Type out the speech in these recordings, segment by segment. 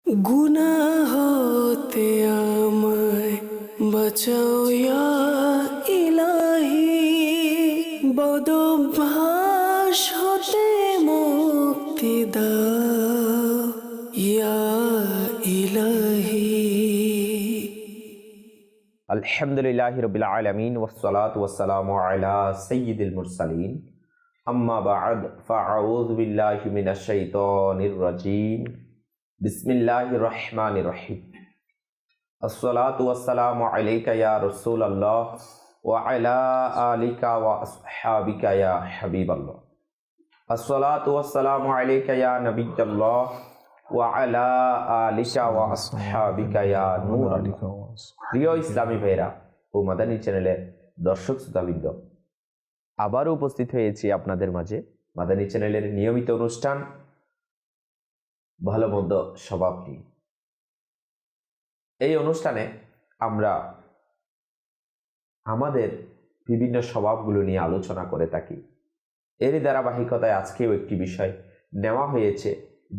গুনাহ হতে আমায় বাঁচাও ইয়া ইলাহি, বদভ্যাস হতে মুক্তি দাও ইয়া ইলাহি। আলহামদুলিল্লাহি রাব্বিল আলামিন ওয়াসসালাতু ওয়াসসালামু আলা সাইয়্যিদিল মুরসালিন, আম্মা বা'দ, ফাআউযু বিল্লাহি মিনাশ শাইতানির রাজীম। বিসমিল্লাহির রহমানির রহিম। আসসালাতু ওয়াসসালামু আলাইকা ইয়া রাসূলুল্লাহ ওয়া আলা আলিকা ওয়া আসহাবিকা ইয়া হাবিবাল্লাহ। আসসালাতু ওয়াসসালামু আলাইকা ইয়া নাবিয়্যাল্লাহ ওয়া আলা আলিকা ওয়া আসহাবিকা ইয়া নূরাল্লাহ। প্রিয় ইসলামী ভাইরা ও মাদানী চ্যানেলের দর্শক শ্রোতাবৃন্দ, আবারও উপস্থিত হয়েছি আপনাদের মাঝে মাদানী চ্যানেলের নিয়মিত অনুষ্ঠান ভালো মন্দ স্বভাব নিয়ে। এই অনুষ্ঠানে আমরা আমাদের বিভিন্ন স্বভাবগুলো নিয়ে আলোচনা করে থাকি। এরই ধারাবাহিকতায় আজকেও একটি বিষয় নেওয়া হয়েছে,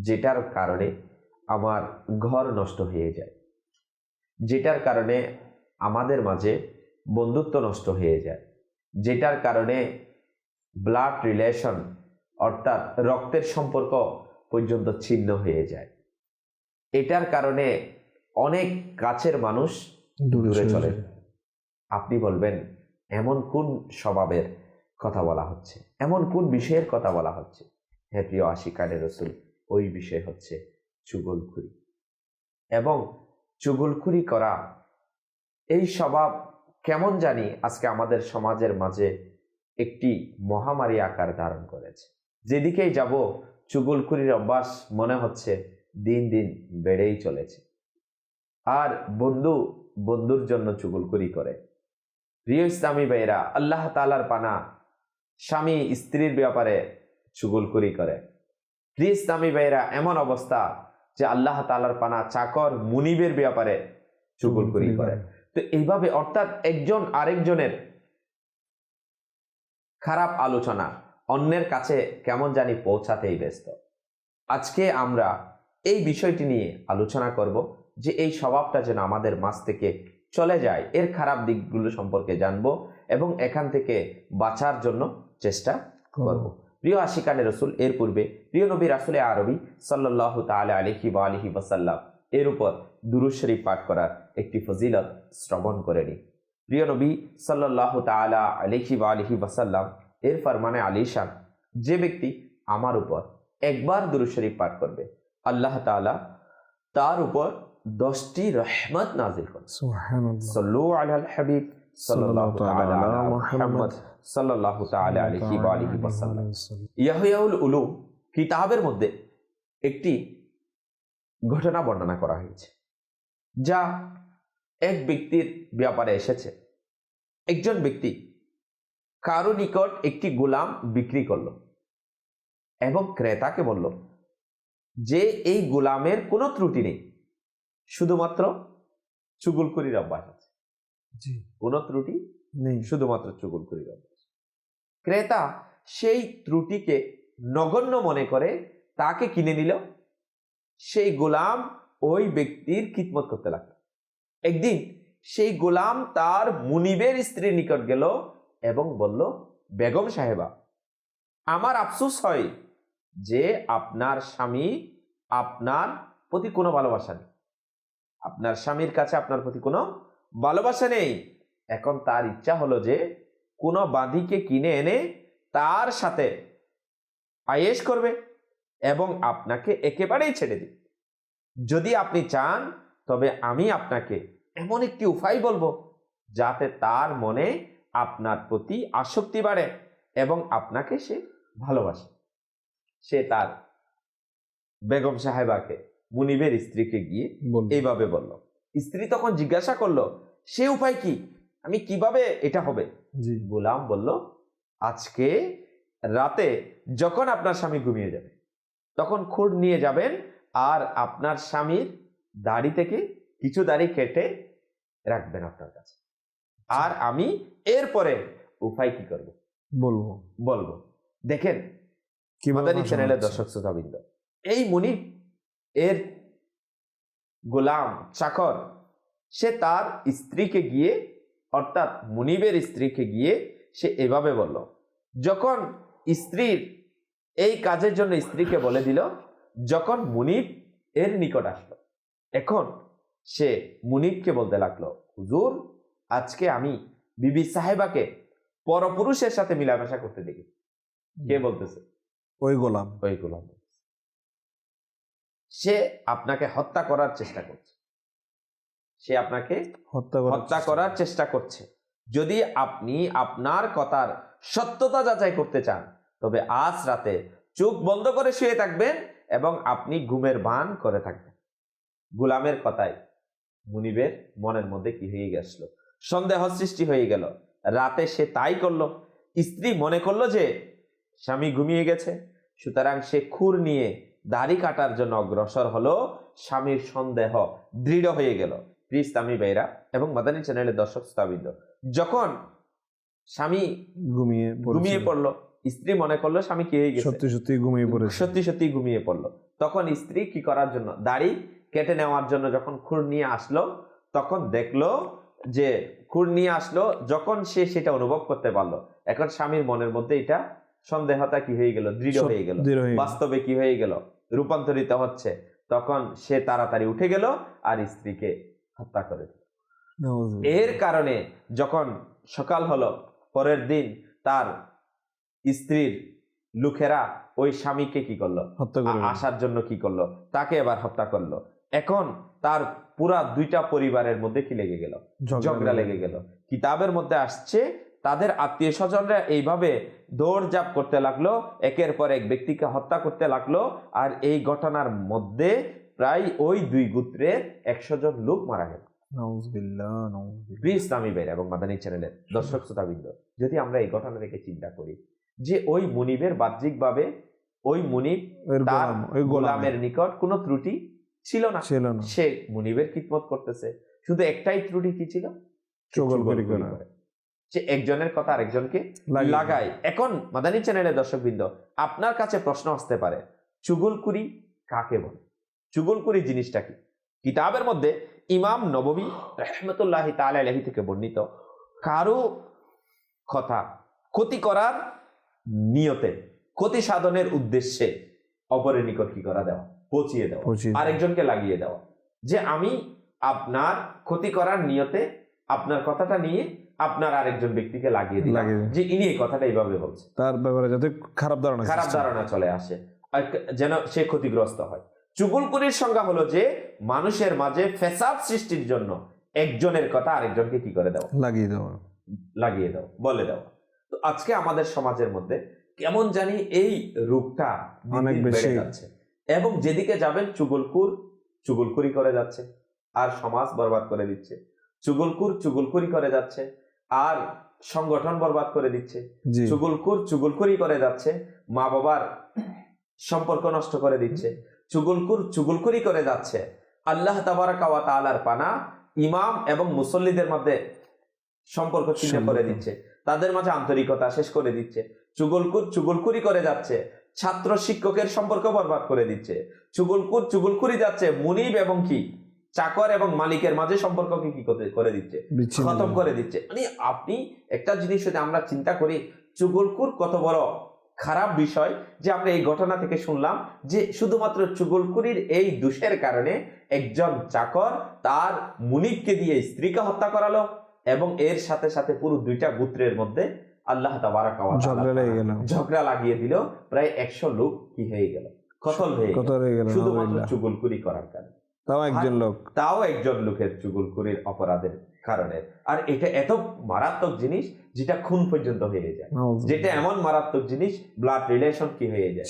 যেটার কারণে আমার ঘর নষ্ট হয়ে যায়, যেটার কারণে আমাদের মাঝে বন্ধুত্ব নষ্ট হয়ে যায়, যেটার কারণে ব্লাড রিলেশন অর্থাৎ রক্তের সম্পর্ক পর্যন্ত ছিন্ন হয়ে যায়। এটার কারণে অনেক কাছের মানুষ দূরে চলে। আপনি বলবেন, এমন কোন স্বভাবের কথা বলা হচ্ছে, এমন কোন বিষয়ের কথা বলা হচ্ছে? হ্যাঁ প্রিয় আশিকানে রসুল, ওই বিষয় হচ্ছে চুগলখুরি। এবং চুগলখুরি করা এই স্বভাব কেমন জানি আজকে আমাদের সমাজের মাঝে একটি মহামারী আকার ধারণ করেছে। যেদিকেই যাব চুগলখুরির অভ্যাস মনে হচ্ছে দিন দিন বেড়েই চলেছে। আর বন্ধু বন্ধুর জন্য চুগলখুরি করে। প্রিয় ইসলামী ভাইরা, আল্লাহ তাআলার পানা স্বামী স্ত্রীর ব্যাপারে চুগলখুরি করে। প্রিয় ইসলামী ভাইরা, এমন অবস্থা যে আল্লাহ তাআলার পানা চাকর মুনিবের ব্যাপারে চুগলখুরি করে। তো এইভাবে অর্থাৎ একজন আরেকজনের খারাপ আলোচনা অন্যের কাছে কেমন জানি পৌঁছাতেই ব্যস্ত। আজকে আমরা এই বিষয়টি নিয়ে আলোচনা করব যে এই স্বভাবটা যেন আমাদের মাঝ থেকে চলে যায়, এর খারাপ দিকগুলো সম্পর্কে জানবো এবং এখান থেকে বাঁচার জন্য চেষ্টা করব। প্রিয় আশিকানে রসুল, এর পূর্বে প্রিয় নবী রাসূলে আরবি সাল্লাল্লাহু তাআলা আলাইহি ওয়া আলিহি ওয়াসাল্লাম এর উপর দুরূদ শরীফ পাঠ করার একটি ফজিলত শ্রবণ করে নিই। প্রিয় নবী সাল্লাল্লাহু তাআলা আলাইহি ওয়া আলিহি ওয়াসাল্লাম এর ফরমানে আলিশান, যে ব্যক্তি আমার উপর একবার দুরূদ শরীফ পাঠ করবে, আল্লাহ তাআলা তার উপর 10টি রহমত নাজিল করেন। সুবহানাল্লাহ। সাল্লু আলাল হাবিব সাল্লাল্লাহু তাআলা আলা মুহাম্মদ সাল্লাল্লাহু তাআলা আলাইহি ওয়া আলিহি ওয়াসাল্লাম। ইয়াহইয়াউল উলুম কিতাবের মধ্যে একটি ঘটনা বর্ণনা করা হয়েছে, যা এক ব্যক্তির ব্যাপারে এসেছে। একজন ব্যক্তি কারো নিকট একটি গোলাম বিক্রি করলো এবং ক্রেতাকে বলল যে এই গোলামের কোনো ত্রুটি নেই, শুধুমাত্র চুগলখুরির অভ্যাস আছে। কোনো ত্রুটি নেই, শুধুমাত্র চুগলখুরির অভ্যাস। ক্রেতা সেই ত্রুটিকে নগণ্য মনে করে তাকে কিনে নিল। সেই গোলাম ওই ব্যক্তির খিদমত করতে লাগলো। একদিন সেই গোলাম তার মুনিবের স্ত্রীর নিকট গেল এবং বলল, বেগম সাহেবা, আমার আফসোস হয় যে আপনার স্বামী আপনার প্রতি কোনো ভালোবাসা নেই। আপনার স্বামীর কাছে আপনার প্রতি কোনো ভালোবাসা নেই। এখন তার ইচ্ছা হলো যে কোনো বাঁধীকে কিনে এনে তার সাথে আয়েশ করবে এবং আপনাকে একেবারেই ছেড়ে দিবে। যদি আপনি চান তবে আমি আপনাকে এমন একটি উপায় বলবো যাতে তার মনে আপনার প্রতি আসক্তি বাড়ে এবং আপনাকে সে ভালোবাসে। সে তার বেগম সাহেবাকে, মুনিবের স্ত্রীকে গিয়ে এইভাবে বলল। স্ত্রী তখন জিজ্ঞাসা করলো, সে উপায় কি, আমি কিভাবে এটা হবে? গোলাম বলল, আজকে রাতে যখন আপনার স্বামী ঘুমিয়ে যাবে তখন খুঁড় নিয়ে যাবেন আর আপনার স্বামীর দাড়ি থেকে কিছু দাড়ি কেটে রাখবেন আপনার কাছে, আর আমি এরপরে উপায় কি করব বলবো। দেখেন মাদানী চ্যানেলের দর্শক শ্রোতাবৃন্দ, এই মুনিব এর গোলাম চাকর সে তার স্ত্রীকে গিয়ে, অর্থাৎ মুনিবের স্ত্রীকে গিয়ে সে এভাবে বলল। যখন স্ত্রীর এই কাজের জন্য স্ত্রীকে বলে দিল, যখন মুনিব এর নিকট আসলো, এখন সে মুনিবকে বলতে লাগলো, হুজুর, আজকে আমি বিবি সাহেবাকে পরপুরুষের সাথে মিলামেশা করতে দেখি। কে বলতেছে? ওই গোলাম। ওই গোলাম। সে আপনাকে হত্যা করার চেষ্টা করছে, সে আপনাকে হত্যা করার চেষ্টা করছে। যদি আপনি আপনার কথার সত্যতা যাচাই করতে চান, তবে আজ রাতে চোখ বন্ধ করে শুয়ে থাকবেন এবং আপনি ঘুমের ভান করে থাকবেন। গোলামের কথায় মুনিবের মনের মধ্যে কি হয়ে গেছিল? সন্দেহ সৃষ্টি হয়ে গেল। রাতে সে তাই করলো। স্ত্রী মনে করলো যে স্বামী ঘুমিয়ে গেছে, সুতরাং সে খুর নিয়ে দাড়ি কাটার জন্য অগ্রসর হলো। স্বামীর সন্দেহ দৃঢ় হয়ে গেল। প্রিয় ইসলামী ভাইরা এবং মাদানী চ্যানেলের দর্শক শ্রোতাবৃন্দ, যখন স্বামী ঘুমিয়ে পড়লো, স্ত্রী মনে করলো স্বামী কি হয়ে গেছে, সত্যি সত্যি ঘুমিয়ে পড়লো। তখন স্ত্রী কি করার জন্য, দাড়ি কেটে নেওয়ার জন্য যখন খুর নিয়ে আসলো, তখন দেখলো যে খুর নিয়ে আসলো। যখন সে সেটা অনুভব করতে পারলো, এখন স্বামীর মনের মধ্যে এটা সন্দেহতা কি হয়ে গেল, দৃঢ় হয়ে গেল, বাস্তবে কি হয়ে গেল, রূপান্তরিত হচ্ছে। তখন সে তাড়াতাড়ি উঠে গেল আর স্ত্রীকে হত্যা করে দিল। এর কারণে যখন সকাল হলো, পরের দিন তার স্ত্রীর লোকেরা ওই স্বামীকে কি করলো, আসার জন্য কি করলো, তাকে এবার হত্যা করলো। এখন তার পুরা দুইটা পরিবারের মধ্যে কি লেগে গেল, ঝগড়া লেগে গেল। কিতাবের মধ্যে আসছে তাদের আত্মীয় স্বজনরা এইভাবে দৌড়ঝাঁপ করতে লাগলো, একের পর এক ব্যক্তিকে হত্যা করতে লাগলো। আর এই ঘটনার মধ্যে প্রায় ওই দুই গোত্রের 100 জন লোক মারা গেল। প্রিয় ইসলামী ভাইরা এবং মাদানী চ্যানেলের দর্শক শ্রোতাবৃন্দ, যদি আমরা এই ঘটনা থেকে চিন্তা করি যে ওই মুনিবের বাহ্যিকভাবে ওই মুনিব তার গোলামের নিকট কোনো ত্রুটি ছিল না, সে মুনিবের খিদমত করতেছে, শুধু একটাই ত্রুটি কি ছিল, চুগলখড়ি করে। সে একজনের কথা আরেকজনকে লাগায়। এখন মাদানী চ্যানেলের দর্শকবৃন্দ, আপনার কাছে প্রশ্ন আসতে পারে, চুগলখড়ি কাকে বলে? চুগলখড়ি জিনিসটা কি? কিতাবের মধ্যে ইমাম নববী রাহমাতুল্লাহি তাআলা আলাইহি থেকে বর্ণিত, কারো কথা ক্ষতি করার নিয়তে, ক্ষতি সাধনের উদ্দেশ্যে অপরের নিকট কি করা, দেওয়া, পৌঁছিয়ে দেওয়া, আরেকজনকে লাগিয়ে দেওয়া। যে আমি আপনার ক্ষতি করার নিয়তে আপনার কথাটা নিয়ে আপনার আরেকজন ব্যক্তিকে লাগিয়ে দিলাম, যে ইনি এই কথাটা এইভাবে বলছে, তার ব্যাপারে যাতে খারাপ ধারণা চলে আসে, যেন সে ক্ষতিগ্রস্ত হয়। চুগলখড়ির সংজ্ঞা হলো যে মানুষের মাঝে ফ্যাসাদ সৃষ্টির জন্য একজনের কথা আরেকজনকে কি করে দেওয়া, লাগিয়ে দেওয়া, বলে দেওয়া। তো আজকে আমাদের সমাজের মধ্যে কেমন জানি এই রূপটা অনেক বেশি যাচ্ছে, এবং যেদিকে যাবেন চুগলখড়ি করে যাচ্ছে আর সমাজ বরবাদ করে দিচ্ছে, চুগলখড়ি করে যাচ্ছে আর সংগঠন বরবাদ করে দিচ্ছে, চুগলখড়ি করে যাচ্ছে মা বাবার সম্পর্ক নষ্ট করে দিচ্ছে, চুগলখড়ি করে যাচ্ছে আল্লাহ তাবারাকা ওয়া তাআলার পানা ইমাম এবং মুসল্লিদের মধ্যে সম্পর্ক ছিন্ন করে দিচ্ছে, তাদের মাঝে আন্তরিকতা শেষ করে দিচ্ছে। চুগলখড়ি করে যাচ্ছে ছাত্র শিক্ষকের সম্পর্ক বরবাদ করে দিচ্ছে। চুগলখড়ি যাচ্ছে মুনিব এবং কি চাকর এবং মালিকের মাঝে সম্পর্ককে কি করে দিচ্ছে, খতম করে দিচ্ছে। মানে আপনি একটা জিনিস যদি আমরা চিন্তা করি, চুগলখড় কত বড় খারাপ বিষয়, যে আমরা এই ঘটনা থেকে শুনলাম যে শুধুমাত্র চুগলখড়ির এই দোষের কারণে একজন চাকর তার মুনিবকে দিয়ে স্ত্রীকে হত্যা করালো, এবং এর সাথে সাথে পুরো দুইটা গোত্রের মধ্যে আল্লাহ তাবারাকা ওয়া তাআলা ঝগড়া লাগিয়ে দিল। প্রায় 100 লোক কি হয়ে গেল, কতল হয়ে গেল, শুধুমাত্র চুগলখড়ি করার কারণে। তাও একজন লোকের চুগলখড়ির অপরাধের কারণে। আর এটা এত মারাত্মক জিনিস যেটা খুন পর্যন্ত হয়ে যায়, যেটা এমন মারাত্মক জিনিস ব্লাড রিলেশন কি হয়ে যায়,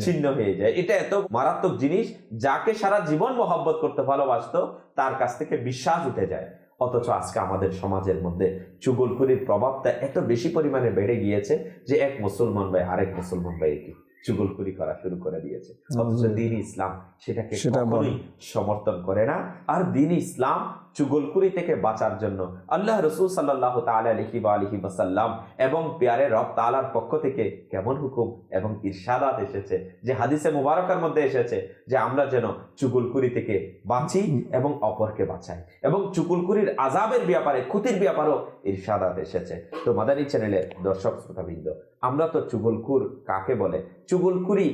ছিন্ন হয়ে যায়। এটা এত মারাত্মক জিনিস, যাকে সারা জীবন মহব্বত করতে ভালোবাসতো তার কাছ থেকে বিশ্বাস উঠে যায়। অথচ আজকে আমাদের সমাজের মধ্যে চুগলখড়ির প্রভাবটা এত বেশি পরিমাণে বেড়ে গিয়েছে যে এক মুসলমান ভাই আরেক মুসলমান ভাইকে চুগলখড়ি করা শুরু করে দিয়েছে। অথচ দ্বীন ইসলাম সেটাকে কখনোই সমর্থন করে না। আর দ্বীন ইসলাম চুগলখুরি থেকে বাঁচার জন্য আল্লাহ রসুল সাল্লাল্লাহু তাআলা আলাইহি ওয়াসাল্লাম এবং প্যারে রব তাআলার পক্ষ থেকে কেমন হুকুম এবং ইরশাদাত এসেছে, যে হাদিসে মুবারকার মধ্যে এসেছে যে আমরা যেন চুগলখুরি থেকে বাঁচি এবং অপরকে বাঁচাই, এবং চুগলখুরির আযাবের ব্যাপারে, ক্ষতির ব্যাপারেও ইরশাদাত এসেছে। তো মাদানী চ্যানেলের দর্শক শ্রোতাবৃন্দ, আমরা তো চুগলখুর কাকে বলে, চুগলখুরি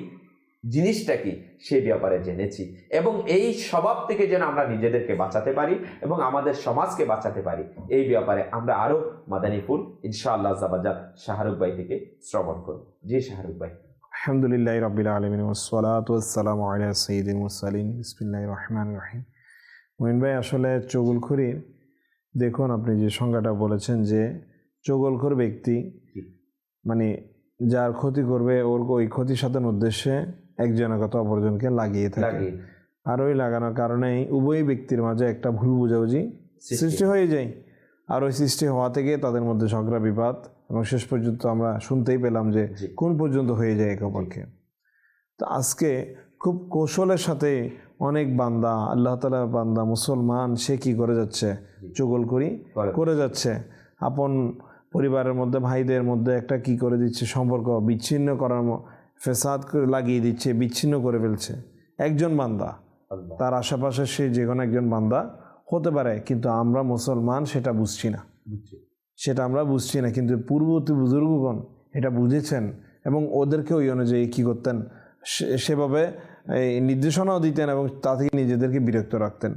জিনিসটা কি সে ব্যাপারে জেনেছি, এবং এই স্বভাব থেকে যেন আমরা নিজেদেরকে বাঁচাতে পারি এবং আমাদের সমাজকে বাঁচাতে পারি, এই ব্যাপারে আমরা আরো মাদানী ফুল ইনশাআল্লাহ আযাবাজাল শাহরুখ ভাই থেকে শ্রবণ করব। জি শাহরুখ ভাই। আলহামদুলিল্লাহ রাব্বিল আলামিন ওয়াসসালাতু ওয়াসসালামু আলা সাইয়্যিদিল মুরসালিন বিসমিল্লাহির রহমানির রহিম। মুইন ভাই, আসলে চুগলখুরির দেখুন আপনি যে সংজ্ঞাটা বলেছেন যে চুগলখোর ব্যক্তি মানে যার ক্ষতি করবে ওর ওই ক্ষতি সাধনের উদ্দেশ্যে একজনের কথা অপরজনকে লাগিয়ে থাকে, আর ওই লাগানোর কারণেই উভয় ব্যক্তির মাঝে একটা ভুল বোঝাবুঝি সৃষ্টি হয়ে যায়, আর ওই সৃষ্টি হওয়া থেকে তাদের মধ্যে ঝগড়া বিবাদ, এবং শেষ পর্যন্ত আমরা শুনতেই পেলাম যে কোন পর্যন্ত হয়ে যায় একে অপরকে। তো আজকে খুব কৌশলের সাথে অনেক বান্দা, আল্লাহ তাআলার বান্দা মুসলমান, সে কি করে যাচ্ছে, চুগলখুরি করে যাচ্ছে, আপন পরিবারের মধ্যে ভাইদের মধ্যে একটা কি করে দিচ্ছে, সম্পর্ক বিচ্ছিন্ন করার ফেসাদ লাগিয়ে দিচ্ছে, বিচ্ছিন্ন করে ফেলছে। একজন বান্দা, তার আশেপাশে সে যে কোনো একজন বান্দা হতে পারে, কিন্তু আমরা মুসলমান সেটা বুঝছি না, কিন্তু পূর্ববর্তী বুজুর্গগণ এটা বুঝেছেন এবং ওদেরকে ওই অনুযায়ী কী করতেন, সেভাবে এই নির্দেশনাও দিতেন এবং তা থেকে নিজেদেরকে বিরক্ত রাখতেন।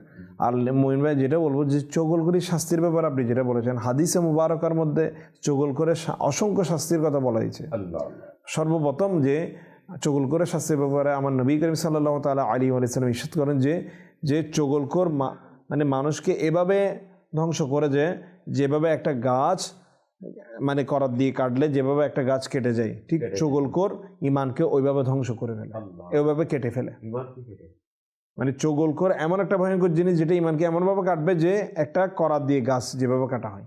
আর মুইন ভাই, যেটা বলবো যে চুগলখুরির শাস্তির ব্যাপারে আপনি যেটা বলেছেন, হাদিসে মুবারকার মধ্যে চুগলখোরের অসংখ্য শাস্তির কথা বলা হয়েছে। সর্বপ্রথম যে চুগলখোরের শাস্তির ব্যাপারে আমার নবী করিম সাল্লাল্লাহু তাআলা আলাইহি ওয়াসাল্লাম ইরশাদ করেন যে চুগলখোর মানে মানুষকে এভাবে ধ্বংস করে যেভাবে একটা গাছ মানে করাত দিয়ে কাটলে যেভাবে একটা গাছ কেটে যায়, ঠিক চুগলখোর ইমানকে ওইভাবে ধ্বংস করে ফেলে, ওইভাবে কেটে ফেলে। মানে চুগলখোর এমন একটা ভয়ঙ্কর জিনিস যেটা ইমানকে এমনভাবে কাটবে যে একটা করাত দিয়ে গাছ যেভাবে কাটা হয়।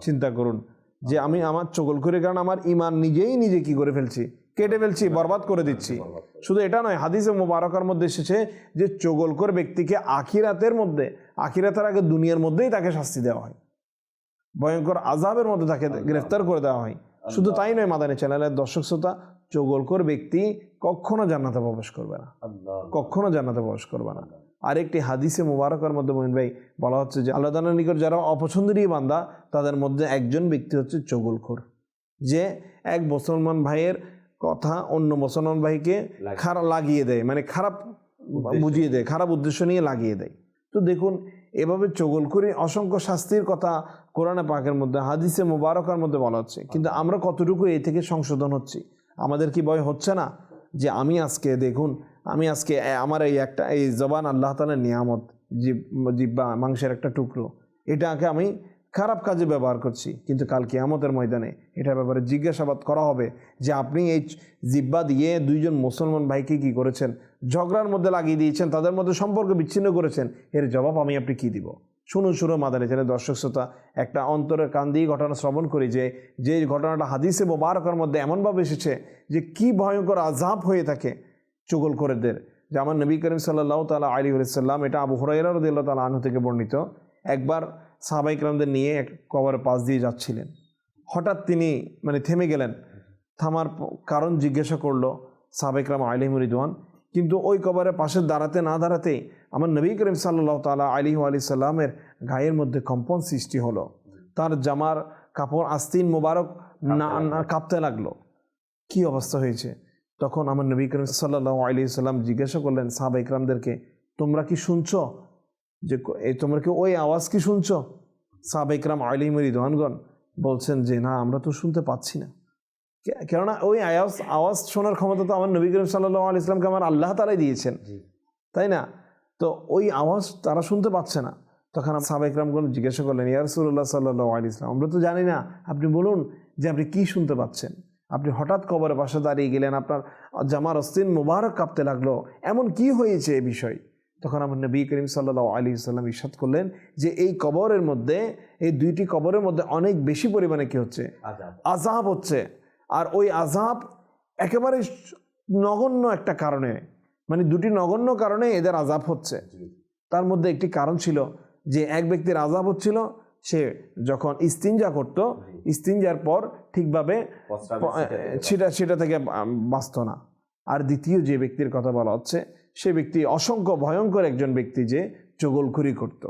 চিন্তা করুন যে আমি আমার চুগলখোরের কারণে আমার ইমান নিজে কি করে ফেলছি, কেটে ফেলছি, বরবাদ করে দিচ্ছি। শুধু এটা নয়, হাদিসে মুবারকার মধ্যে এসেছে যে চুগলখোর ব্যক্তিকে আখিরাতের আগে দুনিয়ার মধ্যেই তাকে শাস্তি দেওয়া হয়, ভয়ঙ্কর আযাবের মধ্যে তাকে গ্রেফতার করে দেওয়া হয়। শুধু তাই নয়, মাদানী চ্যানেলের দর্শক শ্রোতা, চুগলখোর ব্যক্তি কখনো জান্নাতে প্রবেশ করবে না, আরেকটি হাদিসে মুবারকার মধ্যে মুমিন ভাই বলা হচ্ছে যে আল্লাহ তাআলার নিকট যারা অপছন্দনীয় বান্দা, তাদের মধ্যে একজন ব্যক্তি হচ্ছে চুগলখোর, যে এক মুসলমান ভাইয়ের কথা অন্য মুসলমান ভাইকে খারাপ লাগিয়ে দেয়, মানে খারাপ বুঝিয়ে দেয়, খারাপ উদ্দেশ্য নিয়ে লাগিয়ে দেয়। তো দেখুন, এভাবে চুগলখুরি অসংখ্য শাস্তির কথা কোরআনে পাকের মধ্যে, হাদিসে মুবারকার মধ্যে বলা হচ্ছে, কিন্তু আমরা কতটুকু এই থেকে সংশোধন হচ্ছি? আমাদের কি ভয় হচ্ছে না যে আমি আজকে আমার এই জবান আল্লাহ তাআলার নিয়ামত, জিহ্বা মাংসের একটা টুকরো, এটাকে আমি খারাপ কাজে ব্যবহার করছি, কিন্তু কাল কিয়ামতের ময়দানে এটার ব্যাপারে জিজ্ঞাসাবাদ করা হবে যে আপনি এই জিহ্বা দিয়ে দুইজন মুসলমান ভাইকে কি করেছেন, ঝগড়ার মধ্যে লাগিয়ে দিয়েছেন, তাদের মধ্যে সম্পর্ক বিচ্ছিন্ন করেছেন, এর জবাব আপনি কি দিব? শুনুন মাদানী চ্যানেলের দর্শক শ্রোতা, একটা অন্তরের কান দিয়ে ঘটনা শ্রবণ করি যে ঘটনাটা হাদিসে মুবারকার মধ্যে এমনভাবে এসেছে যে কি ভয়ঙ্কর আযাব হয়ে থাকে চুগলখোরদের। যে আমার নবী করিম সাল্লাল্লাহু তাআলা আলাইহি ওয়াসাল্লাম, এটা আবু হুরায়রা রাদিয়াল্লাহু তাআলা আনহু থেকে বর্ণিত, একবার সাহাবায়ে কেরামদের নিয়ে এক কবরের পাশ দিয়ে যাচ্ছিলেন। হঠাৎ তিনি থেমে গেলেন। থামার কারণ জিজ্ঞাসা করলো সাহাবায়ে কেরাম আলাইহিম রিদওয়ান, কিন্তু ওই কবরের পাশে দাঁড়াতেই আমার নবী করিম সাল্লাল্লাহু তাআলা আলাইহি ওয়াসাল্লামের গায়ের মধ্যে কম্পন সৃষ্টি হলো, তার জামার কাপড় আস্তিন মোবারক কাঁপতে লাগলো। কি অবস্থা হয়েছে? তখন আমার নবী করিম সাল্লাল্লাহু আলাইহি ওয়াসাল্লাম জিজ্ঞাসা করলেন সাহাবায়ে কেরামদেরকে, তোমরা কি শুনছো, যে তোমরা কি ওই আওয়াজ কি শুনছো? সাহাবায়ে কেরাম আলাইহিম রিদওয়ানগণ বলছেন যে না, আমরা তো শুনতে পাচ্ছি না, কেননা ওই আওয়াজ শোনার ক্ষমতা তো আমার নবী করিম সাল্লাল্লাহু আলাইহি ওয়াসাল্লামকে আমার আল্লাহ তাআলাই দিয়েছেন, তাই না? তো ওই আওয়াজ তারা শুনতে পাচ্ছে না। তখন সাহাবায়ে কেরামগণ জিজ্ঞাসা করলেন, ইয়া রাসূলুল্লাহ সাল্লাল্লাহু আলাইহি ওয়াসাল্লাম, আমরা তো জানি না, আপনি বলুন যে আপনি কি শুনতে পাচ্ছেন। আপনি হঠাৎ কবরের পাশে দাঁড়িয়ে গেলেন, আপনার জামার আস্তিন মোবারক কাঁপতে লাগলো, এমন কি হয়েছে এই বিষয়? তখন আমার নবী করিম সাল্লাল্লাহু আলাইহি ওয়াসাল্লাম ইরশাদ করলেন যে এই কবরের মধ্যে, এই দুইটি কবরের মধ্যে অনেক বেশি পরিমাণে কি হচ্ছে, আযাব হচ্ছে। আর ওই আযাব একেবারে নগণ্য একটা কারণে, দুটি নগণ্য কারণে এদের আযাব হচ্ছে। তার মধ্যে একটি কারণ ছিল যে এক ব্যক্তির আযাব হচ্ছিল, সে যখন ইস্তিনজা করত, ইস্তিনজার পর ঠিকভাবে সেটা থেকে বাঁচত না। আর দ্বিতীয় যে ব্যক্তির কথা বলা হচ্ছে, সে ব্যক্তি অসংখ্য ভয়ঙ্কর একজন ব্যক্তি, যে চগলখুরি করত।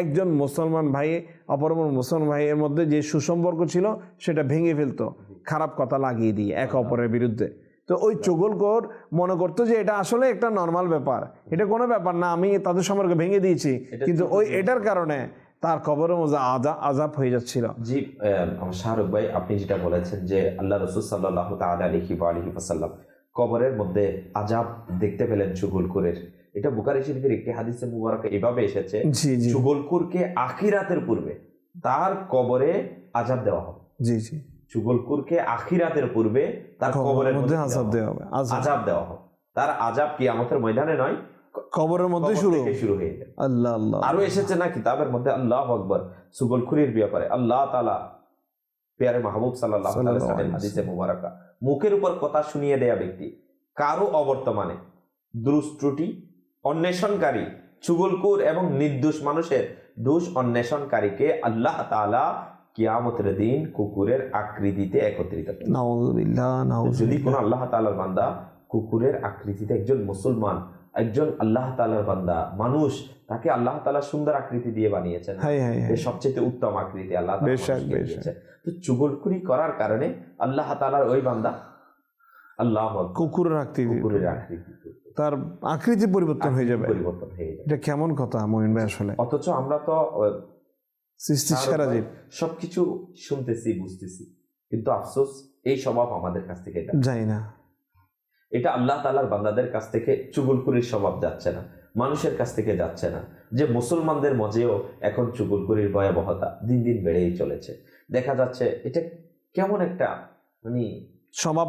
একজন মুসলমান ভাই অপর মুসলমান ভাইয়ের মধ্যে যে সুসম্পর্ক ছিল সেটা ভেঙে ফেলতো, খারাপ কথা লাগিয়ে দিয়ে এক অপরের বিরুদ্ধে। তো ওই চগলখোর মনে করতো যে এটা আসলে একটা নর্মাল ব্যাপার, এটা কোনো ব্যাপার না, আমি তাদের সম্পর্ক ভেঙে দিয়েছি, কিন্তু ওই এটার কারণে তার কবরের মধ্যে আযাব হয়ে যাচ্ছিল। জি শাহরুখ ভাই, আপনি যেটা বলেছেন যে আল্লাহ রাসূল সাল্লাল্লাহু তাআলা আলাইহি ওয়া আলিহি ওয়াসাল্লাম কবরের মধ্যে আযাব দেখতে পেলেন চুগলখোরের, এটা বুখারী শরীফের একটি হাদিসে মুবারকে এভাবে এসেছে, চুগলখোরকে আখিরাতের পূর্বে তার কবরে আযাব দেওয়া হবে। জি জি, চুগলখোরকে আখিরাতের পূর্বে তার কবরের মধ্যে আযাব দেওয়া হবে, আযাব দেওয়া হবে। তার আযাব কিয়ামতের ময়দানে নয়, কবরের মধ্যে শুরু হয়ে যায়। আল্লাহ আল্লাহ। আরো এসেছে না কিতাবের মধ্যে, আল্লাহু আকবার, চুগলখুরির ব্যাপারে আল্লাহ তাআলা প্যারে মাহবুব সাল্লাল্লাহু আলাইহি ওয়াসাল্লাম হাদিসে মুবারাকা, মুখের উপর কথা শুনিয়ে দেয়া ব্যক্তি, কারো অবর্তমানে দোষ ত্রুটি অন্বেষণকারী, চুগলখোর এবং নির্দোষ মানুষের দোষ অন্বেষণকারীকে আল্লাহ তাআলা কিয়ামতের দিন কুকুরের আকৃতিতে একত্রিত করবেন। নাউযুবিল্লাহ, নাউযুবিল্লাহ। যদি কোন আল্লাহ তাআলার বান্দা কুকুরের আকৃতিতে, একজন মুসলমান, একজন আল্লাহ তাআলার বান্দা মানুষ, তাকে আল্লাহ তাআলা সুন্দর আকৃতি দিয়ে বানিয়েছেন, সবচেয়ে উত্তম আকৃতি আল্লাহ তাআলা দিয়েছেন। তো চুগলখুরি করার কারণে আল্লাহ তাআলার ওই বান্দা আল্লাহ কুকুরের আকৃতি, তার আকৃতি পরিবর্তন হয়ে যাবে। এটা কেমন কথা মঈন ভাই আসলে? অথচ আমরা তো সবকিছু শুনতেছি, বুঝতেছি, কিন্তু আফসোস এই স্বভাব আমাদের কাছ থেকে যাই না। এটা আল্লাহ তাআলার বান্দাদের কাছ থেকে চুগলখুরির স্বভাব যাচ্ছে না, মানুষের কাছ থেকে যাচ্ছে না। যে মুসলমানদের মধ্যেও এখন চুগলখুরির ভয়াবহতা দিন দিন বেড়েই চলেছে। দেখা যাচ্ছে এটা কেমন একটা মানে স্বভাব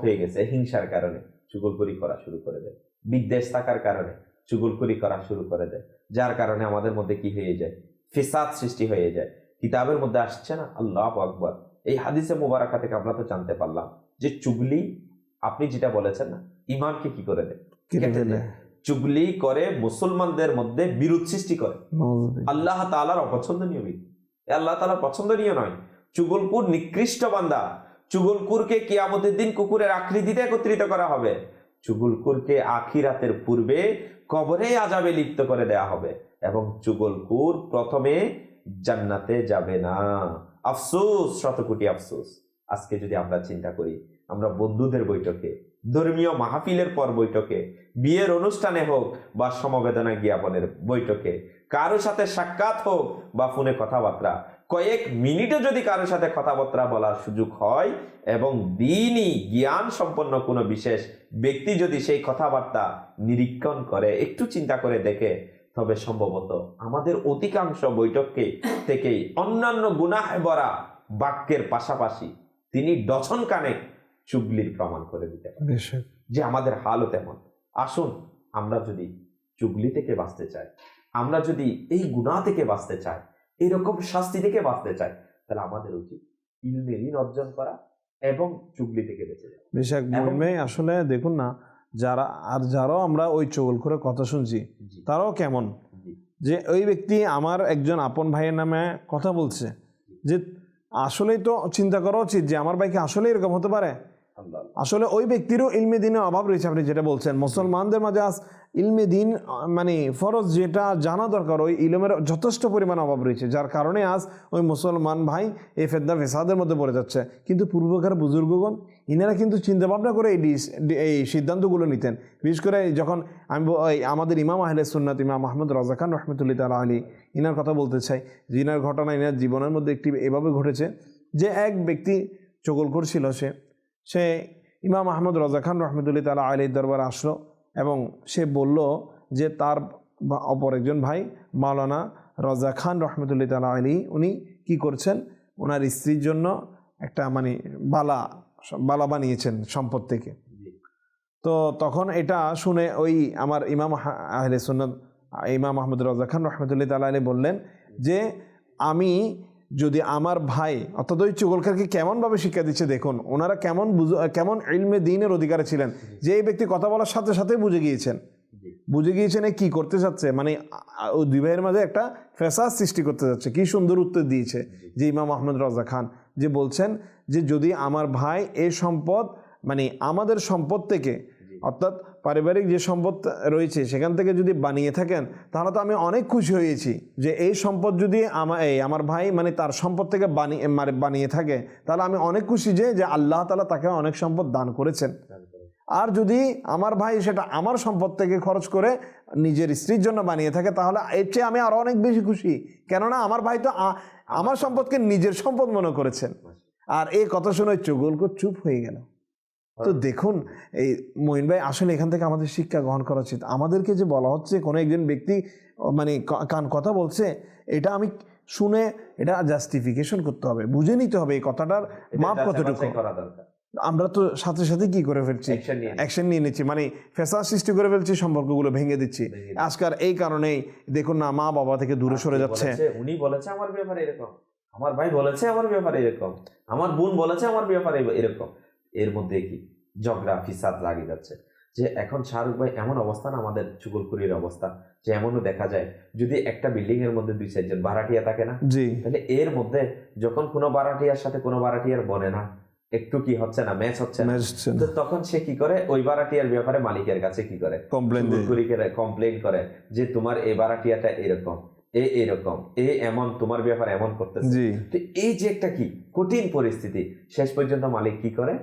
হয়ে গেছে। হিংসার কারণে চুগলখুরি করা শুরু করে দেয়, বিদ্বেষ থাকার কারণে চুগলখুরি করা শুরু করে দেয়, যার কারণে আমাদের মধ্যে কি হয়ে যায়, ফিসাদ সৃষ্টি হয়ে যায়। কিতাবের মধ্যে আসছে না, আল্লাহু আকবার, এই হাদিসে মুবারাকা থেকে আমরা তো জানতে পারলাম যে চুগলি, আপনি যেটা বলেছেন না, ইমানকে কি করে দেয়, চুগলি করে মুসলমানদের মধ্যে বিরোধ সৃষ্টি করে। আল্লাহ তাআলার অপছন্দনীয় ব্যক্তি, আল্লাহ তাআলার পছন্দনীয় নয়। চুগলখোর নিকৃষ্ট বান্দা। চুগলখোরকে কিয়ামতের দিন কুকুরের আকৃতিতে একত্রিত করা হবে। চুগলখোরকে আখিরাতের পূর্বে কবরে আযাবে লিপ্ত করে দেয়া হবে এবং চুগলখোর প্রথমে জান্নাতে যাবে না। আফসোস, শতকোটি আফসোস। আজকে যদি আমরা চিন্তা করি, আমরা বন্ধুদের বৈঠকে, ধর্মীয় মাহফিলের পর বৈঠকে, বিয়ের অনুষ্ঠানে হোক বা সমবেদনা জ্ঞাপনের বৈঠকে, কারোর সাথে সাক্ষাৎ হোক বা ফোনে কথাবার্তা, কয়েক মিনিটে যদি কারোর সাথে কথাবার্তা বলার সুযোগ হয় এবং দ্বীনি জ্ঞান সম্পন্ন কোনো বিশেষ ব্যক্তি যদি সেই কথাবার্তা নিরীক্ষণ করে, একটু চিন্তা করে দেখে, তবে সম্ভবত আমাদের অধিকাংশ বৈঠককে থেকেই অন্যান্য গুনাহে ভরা বাক্যের পাশাপাশি তিনি ডজন কানে চুগলির প্রমাণ করে দিতে পারেন যে আমাদের হালও তেমন। আসুন, আমরা যদি চুগলি থেকে বাঁচতে চাই, আমরা যদি এই গুনাহ থেকে বাঁচতে চাই, এরকম শাস্তি থেকে বাঁচতে চাই, তাহলে আমাদের উচিত ইলমে ঋণ অর্জন করা এবং চুগলি থেকে বেঁচে যাওয়া। বেশক আসলে দেখুন না, যারাও আমরা ওই চগলখোরের কথা শুনছি, তারাও কেমন, যে ওই ব্যক্তি আমার একজন আপন ভাইয়ের নামে কথা বলছে, যে আসলেই তো চিন্তা করা উচিত যে আমার ভাইকে আসলে এরকম হতে পারে। আসলে ওই ব্যক্তিরও ইলমে দিনের অভাব রয়েছে। আপনি যেটা বলছেন, মুসলমানদের মাঝে আজ ইলমে দিন মানে ফরজ যেটা জানা দরকার, ওই ইলমের যথেষ্ট পরিমাণ অভাব রয়েছে, যার কারণে আজ ওই মুসলমান ভাই এই ফেতনা ফেসাদের মধ্যে পড়ে যাচ্ছে। কিন্তু পূর্বকার বুজুর্গগণ ইনারা কিন্তু চিন্তা ভাবনা করে এই সিদ্ধান্তগুলো নিতেন। বিশেষ করে যখন আমি আমাদের ইমাম আহলে সুন্নাত ইমাম আহমদ রাজা খান রহমতুল্লাহ তাআলা আলী, ইনার কথা বলতে চাই। ইনার ঘটনা ইনার জীবনের মধ্যে একটি এভাবে ঘটেছে যে এক ব্যক্তি চগলখোর ছিল, সে ইমাম আহমদ রাজা খান রহমতুল্লাহ তাআলা আলীর দরবারে আসলো এবং সে বলল যে তার অপর একজন ভাই মাওলানা রাজা খান রহমতুল্লাহ তাআলা আলী, উনি কি করছেন, ওনার স্ত্রীর জন্য একটা মানে বালা বানিয়েছেন সম্পদ থেকে। তো তখন এটা শুনে ওই আমার ইমাম আহলে সুন্নাত ইমাম আহমদ রাজা খান রহমতুল্লাহ তাআলা আলী বললেন যে আমি যদি আমার ভাই, অর্থাৎ ওই চগলখোরকে কেমনভাবে শিক্ষা দিচ্ছে দেখুন, ওনারা কেমন ইলমে দ্বীনের অধিকারী ছিলেন, যে এই ব্যক্তি কথা বলার সাথে সাথে বুঝে গিয়েছেন বুঝে গিয়েছেন এ কি করতে চাচ্ছে, মানে ওই দুই ভাইয়ের মাঝে একটা ফ্যাসাদ সৃষ্টি করতে যাচ্ছে। কি সুন্দর উত্তর দিয়েছে যে ইমাম আহমদ রাজা খান, যে বলছেন যে যদি আমার ভাই এই সম্পদ মানে আমাদের সম্পদ থেকে, অর্থাৎ পারিবারিক যে সম্পদ রয়েছে সেখান থেকে যদি বানিয়ে থাকেন, তাহলে তো আমি অনেক খুশি হয়েছি যে এই সম্পদ যদি আমার ভাই মানে তার সম্পদ থেকে বানিয়ে থাকে, তাহলে আমি অনেক খুশি যে আল্লাহ তাআলা তাকে অনেক সম্পদ দান করেছেন। আর যদি আমার ভাই সেটা আমার সম্পদ থেকে খরচ করে নিজের স্ত্রীর জন্য বানিয়ে থাকে, তাহলে এর চেয়ে আমি আরো অনেক বেশি খুশি, কেননা আমার ভাই তো আমার সম্পদকে নিজের সম্পদ মনে করেছেন। আর এই কথা শুনে চুগলখোর চুপ হয়ে গেল। তো দেখুন এই মঈন ভাই, আসলে এখান থেকে আমাদের শিক্ষা গ্রহণ করা উচিত। আমাদেরকে যে বলা হচ্ছে কোনো একজন ব্যক্তি মানে কান কথা বলছে, এটা আমি শুনে এটা জাস্টিফিকেশন করতে হবে, বুঝে নিতে হবে এই কথাটার মাপ কতটুকু। আমরা তো সাথে সাথে কি করে ফেলছি, অ্যাকশন নিয়ে নিচ্ছি, মানে ফেসাদ সৃষ্টি করে ফেলছি, সম্পর্কগুলো ভেঙে দিচ্ছি। আজকাল এই কারণেই দেখুন না, মা বাবা থেকে দূরে সরে যাচ্ছে। উনি বলেছে আমার ব্যাপারে এরকম, আমার ভাই বলেছে আমার ব্যাপারে এরকম, আমার বোন বলেছে আমার ব্যাপারে এরকম, এর মধ্যে কি ঝগড়া ফিসাদ লাগিয়ে যাচ্ছে। যে এখন শাহরুখ ভাই এমন অবস্থান, আমাদের চুগলখুরির অবস্থা, যে এমনও দেখা যায় যদি একটা বিল্ডিং এর মধ্যে 2-4 জন ভাড়াটিয়া থাকে না, তাহলে এর মধ্যে যখন কোনো ভাড়াটিয়ার সাথে কোনো ভাড়াটিয়ার বনে না, একটু কি হচ্ছে না, ম্যাচ হচ্ছে না, তো তখন সে কি করে ওই ভাড়াটিয়ার ব্যাপারে মালিকের কাছে কি করে, কমপ্লেন করে যে তোমার এই ভাড়াটিয়াটা এরকম, এরকম এমন তোমার ব্যাপারে এমন করতেছে। তো এই যে একটা কি কঠিন পরিস্থিতি, শেষ পর্যন্ত মালিক কি করে,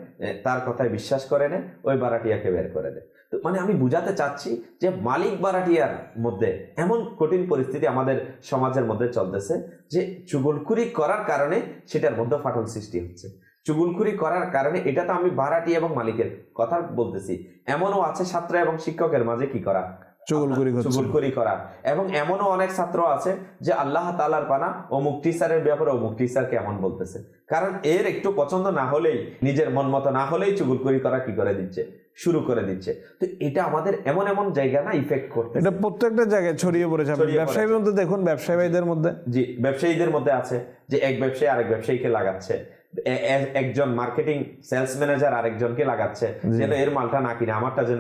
তার কথায় বিশ্বাস করে না, ওই ভাড়াটিয়াকে বের করে দেয়। তো মানে আমি বুঝাতে চাচ্ছি যে মালিক ভাড়াটিয়ার মধ্যে এমন কঠিন পরিস্থিতি আমাদের সমাজের মধ্যে চলতেছে, যে চুগলখুরি করার কারণে সেটার মধ্যে ফাটল সৃষ্টি হচ্ছে। চুগলখুরি করার কারণে, এটা তো আমি ভাড়াটিয়া এবং মালিকের কথা বলতেছি, এমনও আছে ছাত্র এবং শিক্ষকের মাঝে কি করা, চুগলখুরি করা। এবং এমনও অনেক ছাত্র আছে যে আল্লাহ তাআলার পানা অমুক টিচারের ব্যাপারে অমুক টিচারকে এমন বলতেছে, কারণ এর একটু পছন্দ না হলেই, নিজের মন মতো না হলেই চুগলখুরি করা কি করে দিচ্ছে, শুরু করে দিচ্ছে। তো এটা আমাদের এমন এমন জায়গা না ইফেক্ট করতে, এটা প্রত্যেকটা জায়গায় ছড়িয়ে পড়েছে। ব্যবসায়ীদের মধ্যে দেখুন, ব্যবসায়ীদের মধ্যে, জি ব্যবসায়ীদের মধ্যে আছে যে এক ব্যবসায়ী আরেক ব্যবসায়ীকে লাগাচ্ছে, একজন মার্কেটিং সেলস ম্যানেজার আরেকজনকে লাগাচ্ছে যেন এর মালটা না কিনে আমারটা যেন।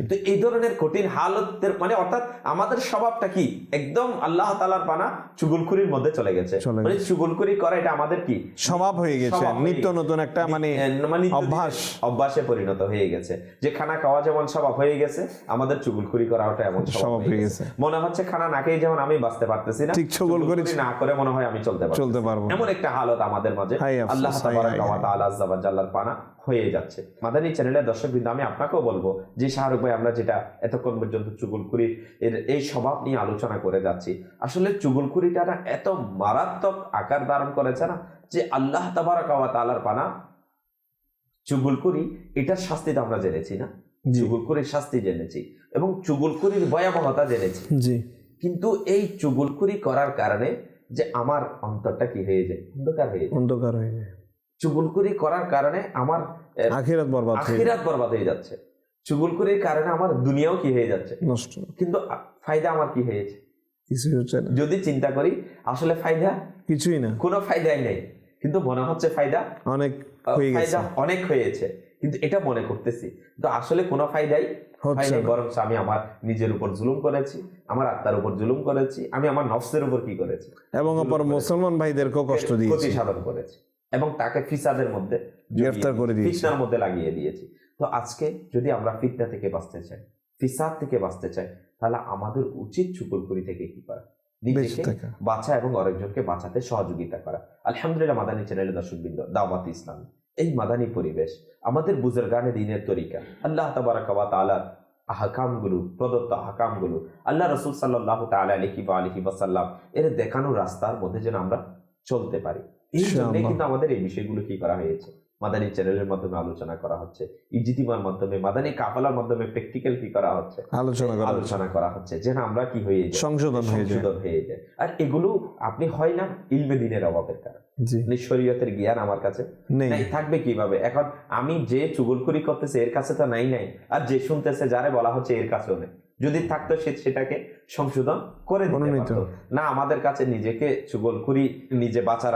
তো এই ধরনের কঠিন হালতের মানে অর্থাৎ আমাদের স্বভাবটা কি একদম আল্লাহ তাআলার পানা চুগলখুরির মধ্যে চলে গেছে। মানে চুগলখুরি করা এটা আমাদের কি স্বভাব হয়ে গেছে, নিত্য নতুন একটা মানে অভ্যাসে পরিণত হয়ে গেছে। যে খানা খাওয়া যেমন স্বভাব হয়ে গেছে, আমাদের চুগলখুরি করা ওটা এমন স্বভাব হয়ে গেছে। মনে হচ্ছে খানা না খেয়ে যেমন আমি বাঁচতে পারতেছি না, ঠিক চুগলখুরি না করে মনে হয় আমি চলতে পারবো, এমন একটা হালত আমাদের মাঝে আল্লাহ তাবারাকা ওয়া তাআলা আযজা ওয়া জাল্লার পানা হয়ে যাচ্ছে। মাদানী চ্যানেলের দর্শকবৃন্দ, আমি আপনাকেও বলবো যে শাহরুখ ভাই, আমরা যেটা এতক্ষণ পর্যন্ত চুগলখুরির এই স্বভাব নিয়ে আলোচনা করে যাচ্ছি, আসলে চুগলখুরিটা না এত মারাত্মক আকার ধারণ করেছে না, যে আল্লাহ তাবারাকা ওয়া তাআলার পানা চুগলখুরি এটার শাস্তি তো আমরা জেনেছি না, চুগলখুরির শাস্তি জেনেছি এবং চুগলখুরির ভয়াবহতা জেনেছি, কিন্তু এই চুগলখুরি করার কারণে যে আমার অন্তরটা কি হয়ে যায়, অন্ধকার হয়ে যায়। চুগলখুরি করার কারণে আমার আখিরাত বরবাদ হয়ে যাচ্ছে, চুগলখুরির কারণে আমার দুনিয়াও কি হয়ে যাচ্ছে, নষ্ট। কিন্তু ফায়দা আমার কি হয়েছে, কিছুই হচ্ছে না। যদি চিন্তা করি আসলে ফায়দা কিছুই না, কোনো ফায়দাই নেই, কিন্তু মনে হচ্ছে ফায়দা অনেক হয়েছে, কিন্তু এটা মনে করতেছি, তো আসলে কোনো ফায়দাই হয়নি, বরং আমি আমার নিজের উপর জুলুম করেছি, আমার আত্মার উপর জুলুম করেছি, আমি আমার নফসের উপর কি করেছি, এবং অপর মুসলমান ভাইদেরকেও কষ্ট দিয়েছি, ক্ষতি সাধন করেছি, এবং তাকে ফিসাদের মধ্যে গ্রেফতার করে দিয়েছি, ফিতনার মধ্যে লাগিয়ে দিয়েছি। তো আজকে যদি আমরা ফিতনা থেকে বাঁচতে চাই, ফিসাদ থেকে বাঁচতে চাই, তাহলে আমাদের উচিত চুগলখুরি থেকে কি করা, নিজেকে বাঁচা এবং আরেকজনকে বাঁচাতে সহযোগিতা করা। আলহামদুলিল্লাহ, মাদানী চ্যানেলের দর্শকবৃন্দ, দাওয়াত ইসলাম এই মাদানী পরিবেশ, আমাদের বুজুর্গানে দ্বীনের তরিকা, আল্লাহ তাবারাকা ওয়া তাআলার আহকামগুলো, প্রদত্ত আহকামগুলো, আল্লাহ রাসূল সাল্লাল্লাহু তাআলা আলাইহি ওয়া সাল্লাম এর দেখানো রাস্তার মধ্যে যেন আমরা চলতে পারি, এই জন্য কিন্তু আমাদের এই বিষয়গুলো কি করা হয়েছে, মাদানী চ্যানেলের মাধ্যমে আলোচনা করা হচ্ছে, ইজতিমার মাধ্যমে, মাদানী কাফালার মাধ্যমে প্র্যাকটিক্যাল কি করা হচ্ছে, আলোচনা করা হচ্ছে, যেন আমরা কি হয়ে যাই, সংশোধন হয়ে যায়। আর এগুলো আপনি হয় না ইলমে দ্বীনের অভাবের কারণে, শরীয়তের জ্ঞান আমার কাছে নাই, থাকবে কিভাবে? এখন আমি যে চুগলখুরি করতেছে এর কাছে তো নাই, আর যে শুনতেছে যারে বলা হচ্ছে এর কাছেও নেই। যদি থাকতো সেটাকে সংশোধন করে দিতে পারতো না। আমাদের কাছে নিজেকে চুগলখুরি নিজে বাঁচার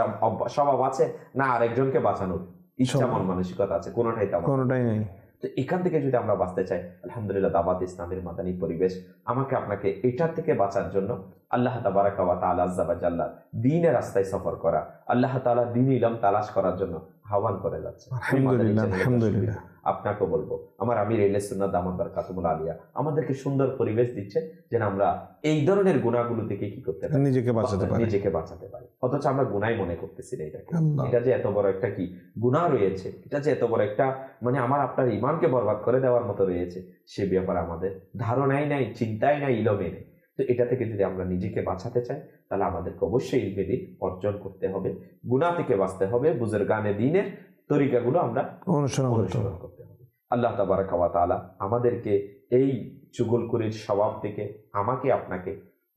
স্বভাব আছে না, আরেকজনকে বাঁচানোর ইচ্ছা মন মানসিকতা আছে, কোনোটাই নেই। তো এখান থেকে যদি আমরা বাঁচতে চাই, আলহামদুলিল্লাহ দাওয়াত ইসলামের মাদানী পরিবেশ আমাকে আপনাকে এটার থেকে বাঁচার জন্য আল্লাহ তাবারাকা ওয়া তাআলা আযজা ওয়া জাল্লা দ্বীনের রাস্তায় সফর করা, আল্লাহ তাআলা দ্বীন ইলম তালাশ করার জন্য আহ্বান করে যাচ্ছে। আলহামদুলিল্লাহ, আলহামদুলিল্লাহ। আপনাকে বলবো, আমার আমির আহলে সুন্নাত দামাত বারকাতুহুল আলিয়া আমাদেরকে সুন্দর পরিবেশ দিচ্ছে যেন আমরা এই ধরনের গুনাহগুলো থেকে কি করতে পারি, নিজেকে বাঁচাতে পারি। নিজেকে বাঁচাতে পারি। অথচ আমরা গুনাহ মনে করতেছি না এটাকে। আল্লাহ। এটা যে এত বড় একটা কি গুনাহ রয়েছে, এটা যে এত বড় একটা মানে আমার আপনার ইমানকে বরবাদ করে দেওয়ার মতো রয়েছে, সে ব্যাপারে আমাদের ধারণাই নাই, চিন্তাই নাই, ইলমে নেই। তো এটা থেকে যদি আমরা নিজেকে বাঁচাতে চাই তাহলে আমাদেরকে অবশ্যই ইলমে দিন অর্জন করতে হবে, গুনাহ থেকে বাঁচতে হবে, বুজুর্গানে দ্বীনের তরিকাগুলো আমরা অনুসরণ করতে হবে। করতে হবে। আল্লাহ তাবারাকা ওয়া তাআলা আমাদেরকে এই চুগলখুরির স্বভাব থেকে আমাকে আপনাকে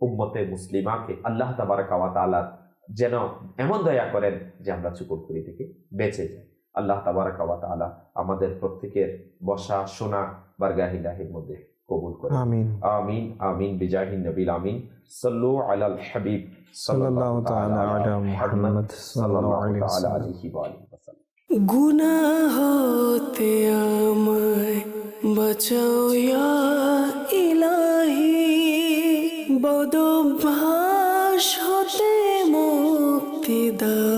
উম্মতে মুসলিমাকে আল্লাহ তাবারাকা ওয়া তাআলা যেন এমন দয়া করেন যে আমরা চুগলখুরি থেকে বেঁচে যাই। আল্লাহ তাবারাকা ওয়া তাআলা আমাদের প্রত্যেকের বসা শোনা বারগাহে ইলাহির মধ্যে কবুল করেন। আমিন আমিন আমিন বিজাহিন নবিল আমিন। সাল্লু আলাল হাবিব সাল্লাল্লাহু তাআলা আলা মুহাম্মদ সাল্লাল্লাহু আলাইহি ওয়াসাল্লাম। গুনাহ হতে আমায় বাঁচাও ইয়া ইলাহি, বদভ্যাস হতে মুক্তি দাও